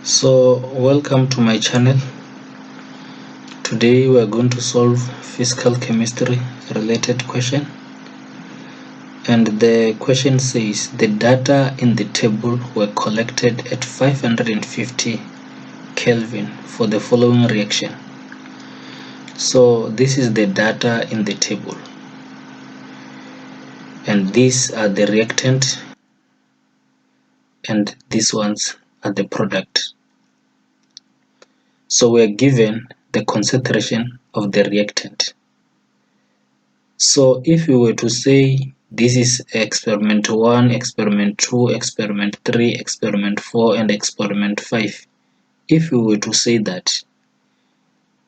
So welcome to my channel. Today we are going to solve physical chemistry related question, and the question says the data in the table were collected at 550 Kelvin for the following reaction. So this is the data in the table, and these are the reactant and these ones are the product. So we are given the concentration of the reactant. So if we were to say this is experiment 1, experiment 2, experiment 3, experiment 4, and experiment 5, if we were to say that,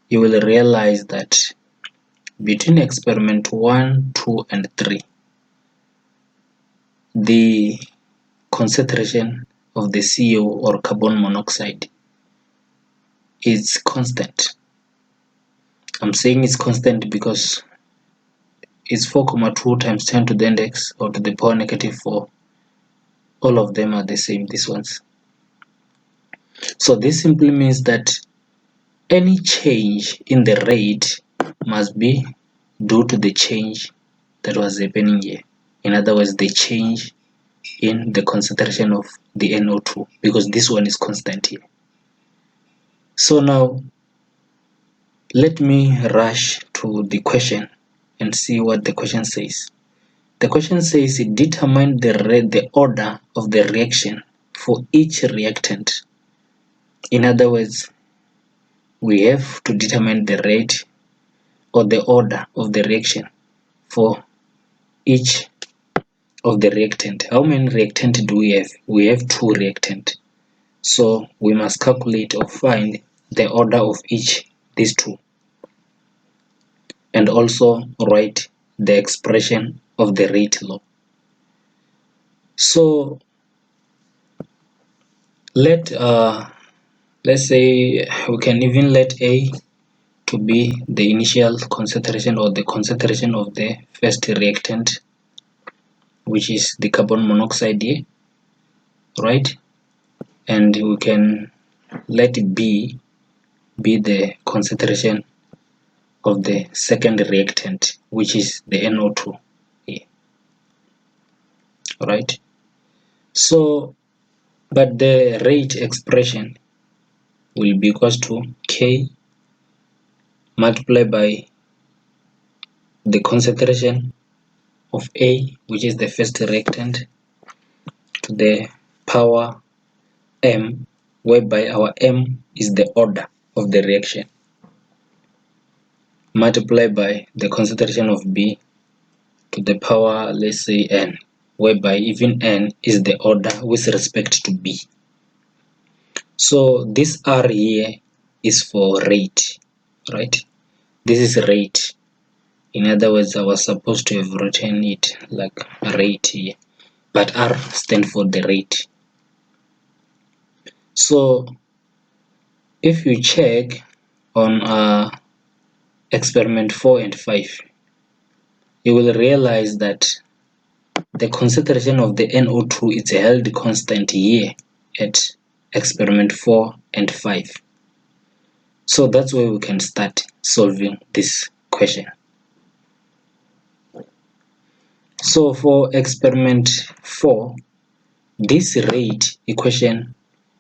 you will realize that between experiment 1, 2, and 3, the concentration of the CO or carbon monoxide is constant. I'm saying it's constant because it's 4,2 times 10 to the index or to the power negative 4. All of them are the same, these ones. So this simply means that any change in the rate must be due to the change that was happening here. In other words, the change in the concentration of the NO2, because this one is constant here. So now let me rush to the question and see what the question says. The question says determine the order of the reaction for each reactant. In other words, we have to determine the rate or the order of the reaction for each of the reactant. How many reactant do we have? We have 2 reactant. So we must calculate or find the order of each these 2, and also write the expression of the rate law. So let's say we can even let A to be the initial concentration or the concentration of the first reactant, which is the carbon monoxide here, right? And we can let B be the concentration of the second reactant, which is the NO2 here, right? So but the rate expression will be equals to K multiplied by the concentration of A, which is the first reactant, to the power M, whereby our M is the order of the reaction, multiplied by the concentration of B to the power, let's say, N, whereby even N is the order with respect to B. So this R here is for rate, right? This is rate. In other words, I was supposed to have written it like rate here, but R stands for the rate. So if you check on experiment 4 and 5, you will realize that the concentration of the NO2 is held constant here at experiment 4 and 5. So that's where we can start solving this question. So for experiment 4, this rate equation,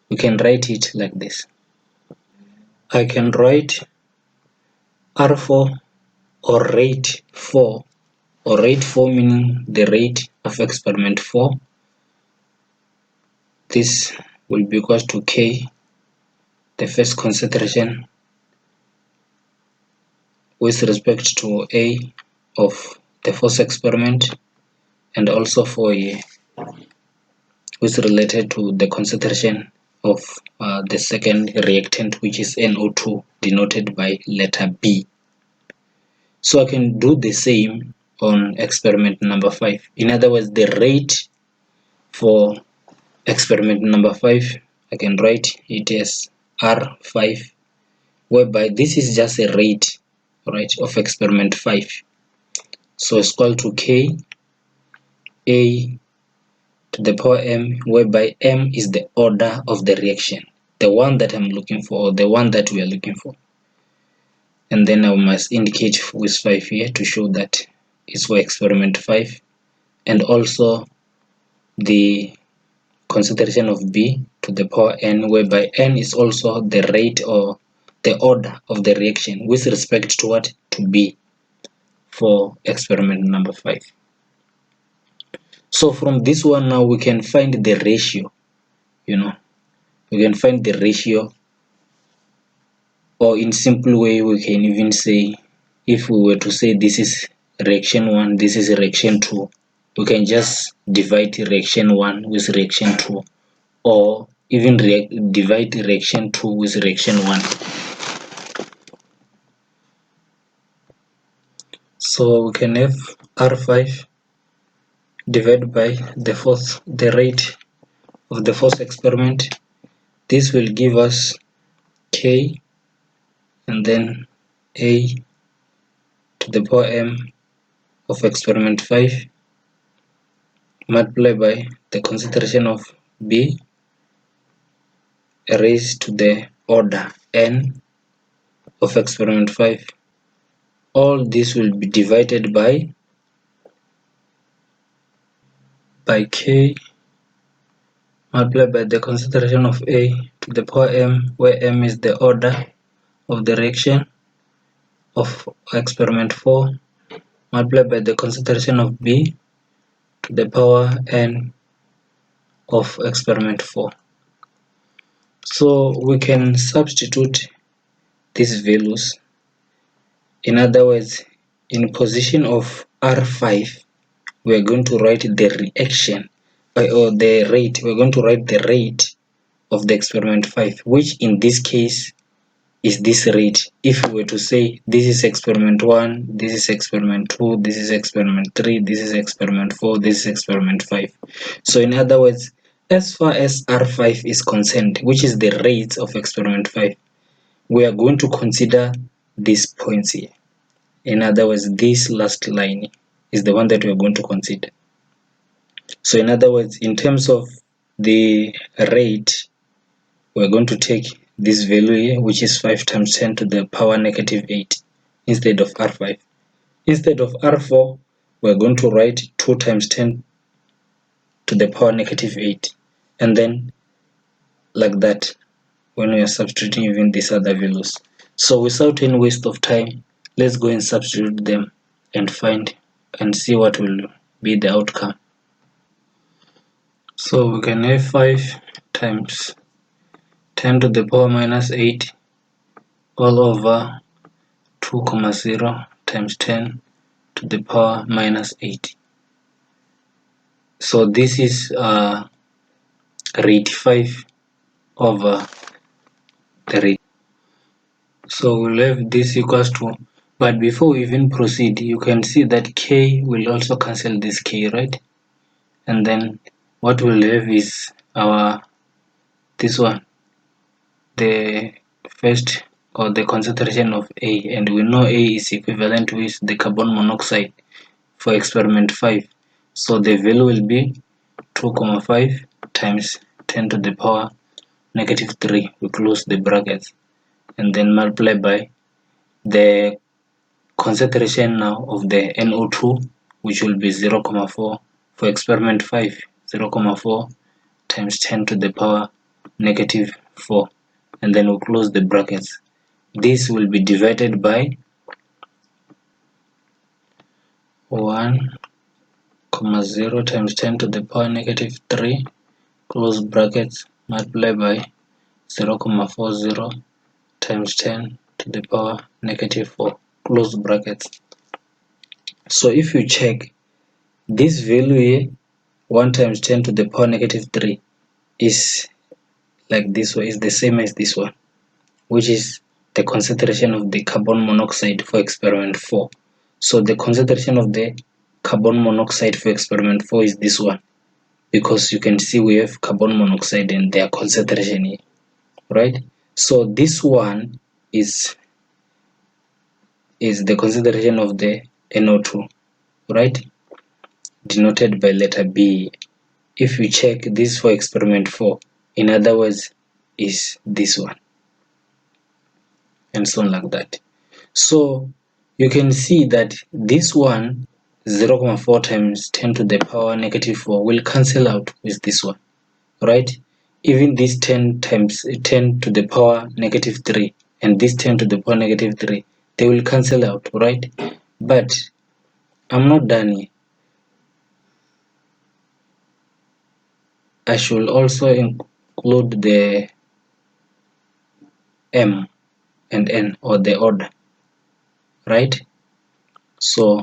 we can write it like this. I can write R4 or rate 4, or rate 4 meaning the rate of experiment 4. This will be equal to K, the first concentration with respect to A of the first experiment, and also for A with related to the concentration of the second reactant, which is NO2, denoted by letter B. So I can do the same on experiment number 5. In other words, the rate for experiment number 5, I can write it as R5, whereby this is just a rate, right, of experiment 5. So it's equal to K A to the power M, whereby M is the order of the reaction. the one that I'm looking for, or the one that we are looking for. And then I must indicate with 5 here to show that it's for experiment 5, and also the concentration of B to the power n, whereby n is also the rate or the order of the reaction with respect to what? To B for experiment number 5. So from this one now we can find the ratio, we can find the ratio, or in simple way we can even say, if we were to say this is reaction 1, this is reaction 2, we can just divide reaction 1 with reaction 2, or even divide reaction 2 with reaction 1. So we can have R5 divided by the rate of the first experiment. This will give us K and then A to the power m of experiment 5 multiplied by the concentration of B raised to the order n of experiment 5. All this will be divided by K multiplied by the concentration of A to the power m, where m is the order of the reaction of experiment 4, multiplied by the concentration of B to the power n of experiment 4. So we can substitute these values. In other words, in position of R5, we are going to write the reaction or the rate. We're going to write the rate of the experiment 5, which in this case is this rate. If we were to say this is experiment 1, this is experiment 2, this is experiment 3, this is experiment 4, this is experiment 5. So in other words, as far as R5 is concerned, which is the rate of experiment 5, we are going to consider these points here. In other words, this last line is the one that we are going to consider. So in other words, in terms of the rate, we're going to take this value here, which is 5 times 10 to the power negative 8 instead of R5. Instead of R4, we're going to write 2 times 10 to the power negative 8, and then like that when we are substituting even these other values. So without any waste of time, let's go and substitute them and find and see what will be the outcome. So we can have 5 times 10 to the power minus 8 all over 2,0 times 10 to the power minus 8. So this is rate 5 over the rate. So we'll have this equals to, but before we even proceed, you can see that K will also cancel this K, right? And then what we'll have is this one, the first, or the concentration of A, and we know A is equivalent with the carbon monoxide for experiment 5. So the value will be 2,5 times 10 to the power negative 3. We close the brackets and then multiply by the concentration now of the NO2, which will be 0,4 for experiment 5, 0,4 times 10 to the power negative 4, and then we'll close the brackets. This will be divided by 1,0 times 10 to the power negative 3, close brackets, multiply by 0,40 times 10 to the power negative 4, close brackets. So if you check this value here, 1 times 10 to the power negative 3 is like this one, is the same as this one, which is the concentration of the carbon monoxide for experiment 4. So the concentration of the carbon monoxide for experiment 4 is this one, because you can see we have carbon monoxide and their concentration here, right? So this one is the concentration of the NO2, right, denoted by letter B. If you check this for experiment 4, in other words, is this one, and so on like that. So you can see that this one 0.4 times 10 to the power negative 4 will cancel out with this one, right? Even this 10 times 10 to the power negative 3 and this 10 to the power negative 3, they will cancel out, right? But I'm not done here. I should also include the m and n, or the order, right? So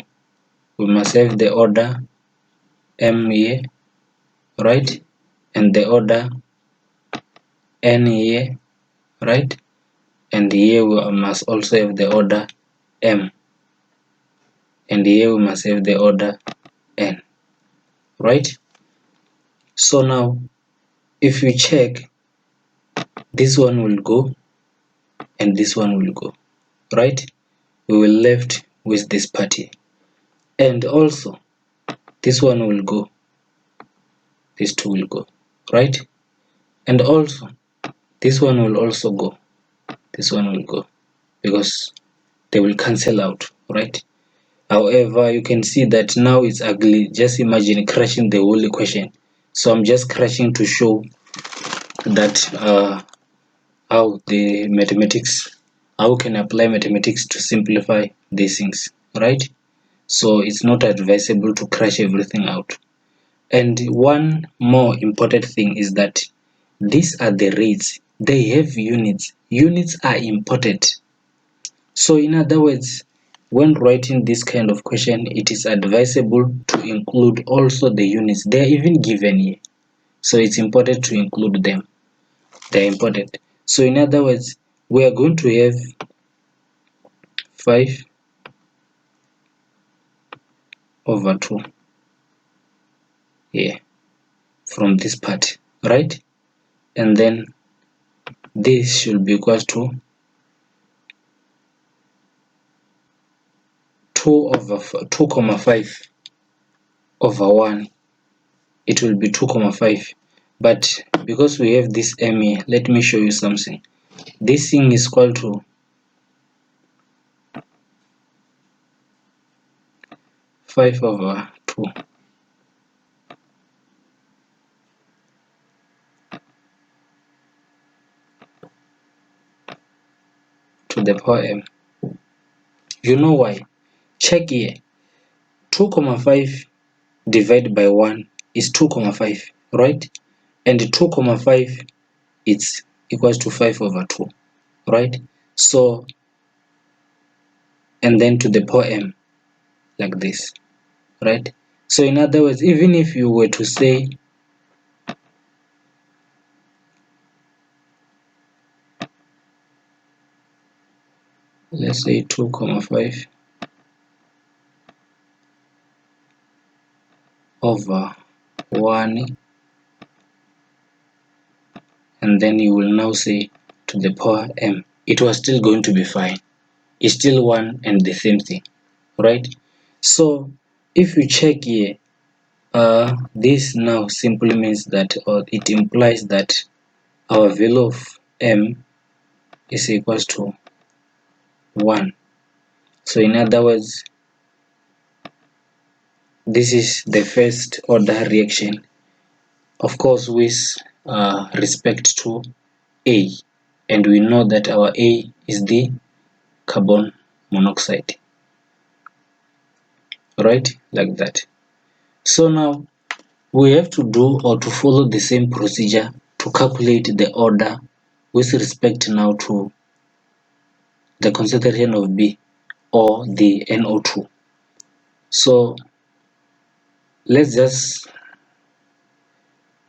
we must have the order m here, right? And the order n here, right? And here we must also have the order m, and here we must have the order n, right? So now if you check, this one will go and this one will go, right? We will left with this party, and also this one will go, these two will go, right? And also this one will also go, this one will go, because they will cancel out, right? However, you can see that now it's ugly. Just imagine crashing the whole equation. So I'm just crashing to show that how the mathematics, how can apply mathematics to simplify these things, right? So it's not advisable to crash everything out. And one more important thing is that these are the rates. They have units. Units are important. So in other words, when writing this kind of question, it is advisable to include also the units. They are even given here. So it's important to include them. They are important. So in other words, we are going to have 5 over 2 here from this part, right? And then this should be equal to 2,5 over 1. It will be 2,5. But because we have this m here, let me show you something. This thing is equal to 5 over 2 to the power m. You know why? Check here. 2,5 divided by 1 is 2,5, right? And 2,5 it's equals to 5 over 2, right? So, and then to the power m, like this, right? So in other words, even if you were to say let's say 2,5 over 1, and then you will now say to the power m, it was still going to be fine. It's still one and the same thing, right? So if you check here, this now simply means that, or it implies that our value of m is equals to 1. So in other words, this is the first order reaction, of course with respect to A, and we know that our A is the carbon monoxide, right? Like that. So now we have to do or to follow the same procedure to calculate the order with respect now to the concentration of B or the NO2. So let's just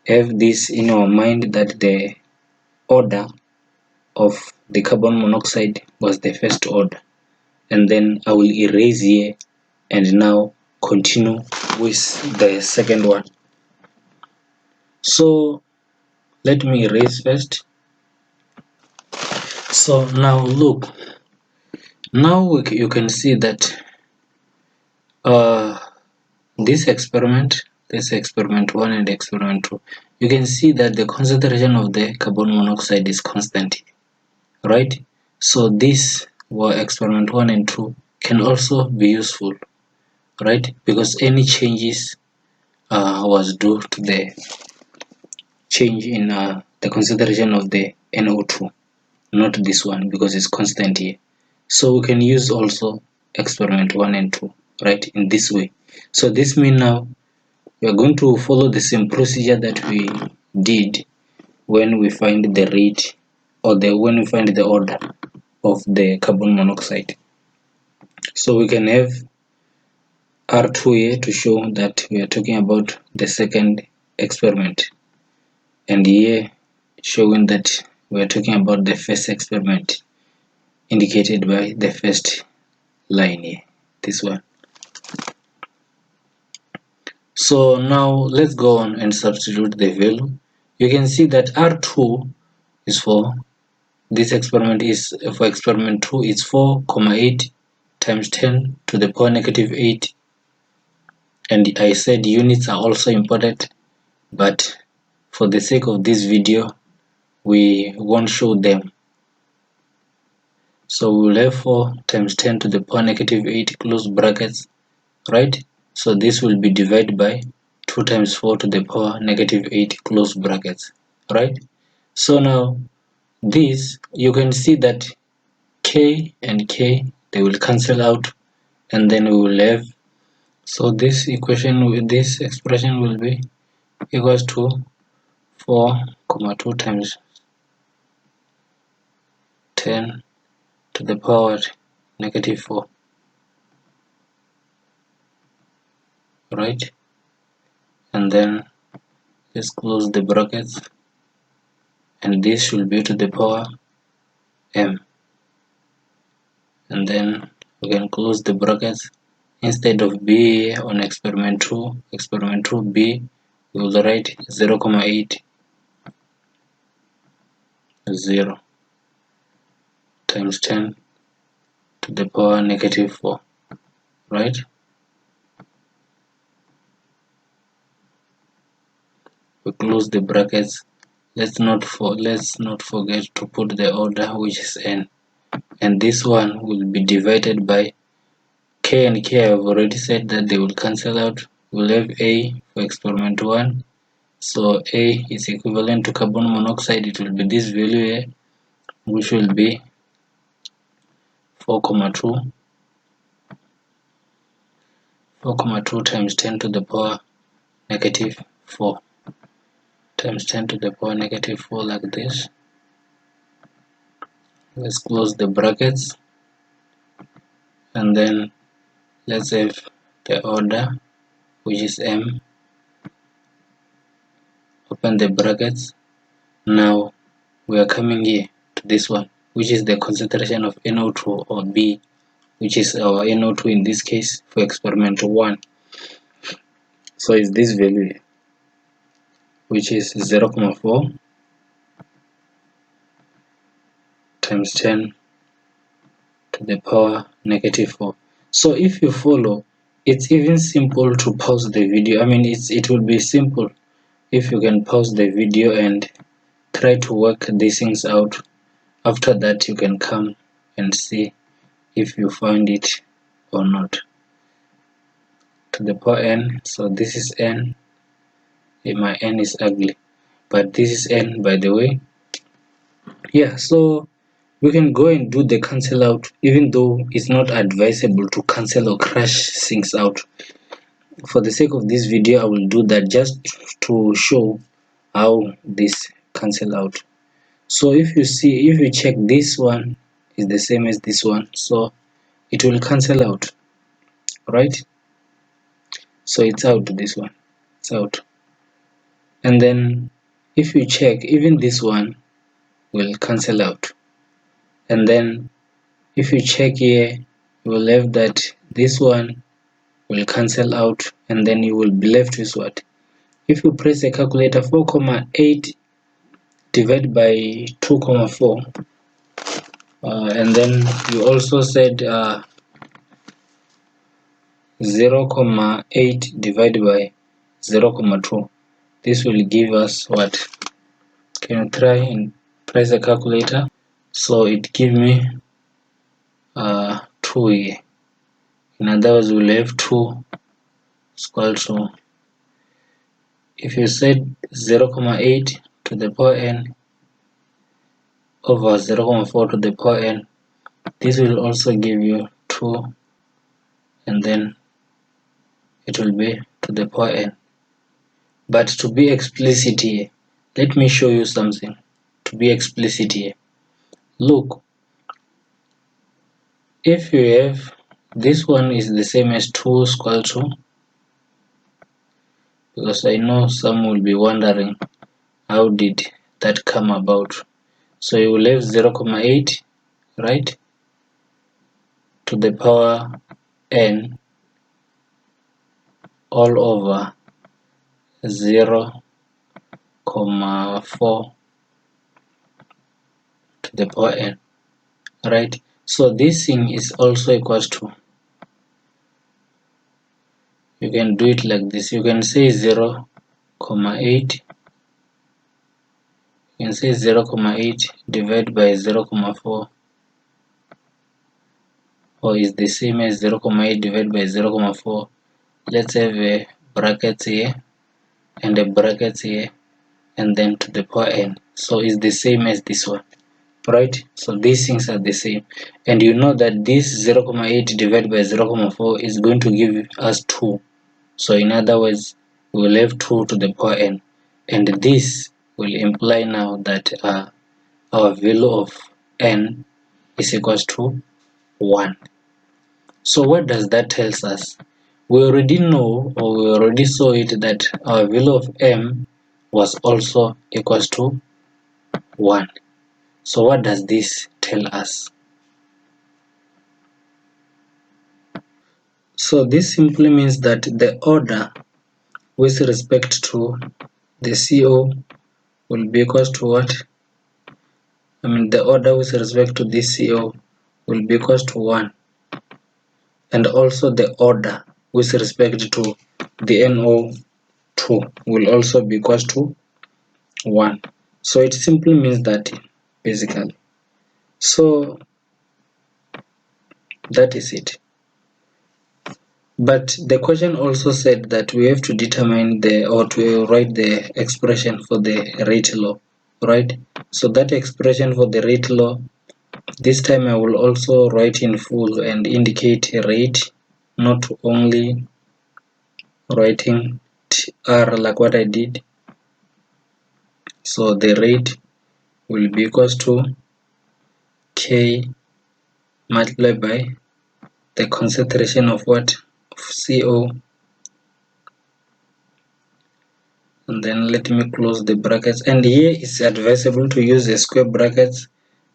have this in our mind that the order of the carbon monoxide was the first order, and then I will erase here and now continue with the second one. So let me erase first. So now look, now you can see that this experiment 1 and experiment 2, you can see that the concentration of the carbon monoxide is constant, right? So this were experiment 1 and 2 can also be useful, right? Because any changes was due to the change in the concentration of the NO2, not this one because it's constant here. So we can use also experiment 1 and 2, right, in this way. So this means now we are going to follow the same procedure that we did when we find the rate or when we find the order of the carbon monoxide. So we can have R2 here to show that we are talking about the second experiment, and here showing that we are talking about the first experiment, indicated by the first line here, this one. So now let's go on and substitute the value. You can see that R2 is for this experiment is for experiment 2 is 4,8 times 10 to the power negative 8, and I said units are also important, but for the sake of this video we won't show them. So we will have 4 times 10 to the power negative 8 close brackets, right? So this will be divided by 2 times 4 to the power negative 8 close brackets, right? So now this, you can see that k and k, they will cancel out, and then we will have, so this equation, this expression will be equals to 4,2 times 10 to the power negative 4, right? And then let's close the brackets, and this should be to the power m, and then we can close the brackets. Instead of b on experiment 2 b, we will write 0,8 0 times 10 to the power negative 4, right? We close the brackets. Let's not forget to put the order, which is n, and this one will be divided by k and k. I have already said that they will cancel out. We'll have a for experiment 1, so a is equivalent to carbon monoxide. It will be this value here, which will be 4,2 times 10 to the power negative 4 times 10 to the power negative 4, like this. Let's close the brackets, and then let's have the order, which is m, open the brackets. Now we are coming here to this one, which is the concentration of NO2 or B, which is our NO2 in this case for experiment 1. So it's this value, which is 0,4 times 10 to the power negative 4. So if you follow, it's even simple to pause the video. I mean, it will be simple if you can pause the video and try to work these things out. After that, you can come and see if you find it or not. To the power n, so this is n. My n is ugly, but this is n, by the way. Yeah, so we can go and do the cancel out, even though it's not advisable to cancel or crash things out. For the sake of this video, I will do that just to show how this cancel out. So if you check, this one is the same as this one, so it will cancel out, right? So it's out, this one, it's out. And then if you check, even this one will cancel out. And then if you check here, you will have that this one will cancel out, and then you will be left with what? If you press a calculator, 4,8 divided by 2,4, and then you also said 0,8 divided by 0,2. this will give us what? Can you try and press the calculator? So it give me 2 here. In other words, we'll have 2 is equal to, if you said 0.8 to the power n over 0.4 to the power n, this will also give you 2, and then it will be to the power n. But to be explicit here, let me show you something. To be explicit here, look, if you have this one is the same as 2 is equal to, because I know some will be wondering how did that come about. So you will have 0.8, right, to the power n all over 0.4 to the power n, right? So this thing is also equals to, you can do it like this. You can say 0.8, you can say 0.8 divided by 0.4, or is the same as 0.8 divided by 0.4. Let's have a bracket here and a bracket here, and then to the power n. So it's the same as this one, right? So these things are the same, and you know that this 0.8 divided by 0.4 is going to give us 2. So in other words, we will have 2 to the power n, and this will imply now that our value of n is equals to 1. So what does that tell us? We already know, or we already saw it, that our value of m was also equals to 1. So what does this tell us? So this simply means that the order with respect to the CO will be equals to what? The order with respect to this CO will be equals to 1, and also the order with respect to the NO2 will also be equals to 1. So it simply means that, basically. So that is it. But the question also said that we have to determine or to write the expression for the rate law, right? So that expression for the rate law, this time I will also write in full and indicate a rate, not only writing R like what I did. So the rate will be equals to K multiplied by the concentration of what? Of CO, and then let me close the brackets, and here it's advisable to use a square brackets,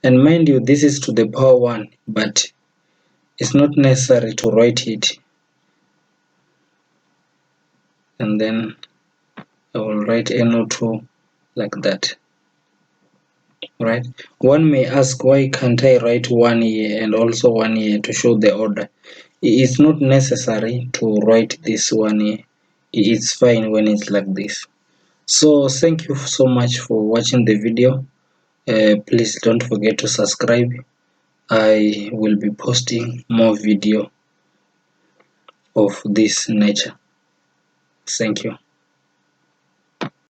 and mind you, this is to the power 1, but it's not necessary to write it. And then I will write NO2 like that, right? One may ask, why can't I write 1 here and also 1 here to show the order? It's not necessary to write this 1 here. It's fine when it's like this. So thank you so much for watching the video. Please don't forget to subscribe. I will be posting more video of this nature. Thank you.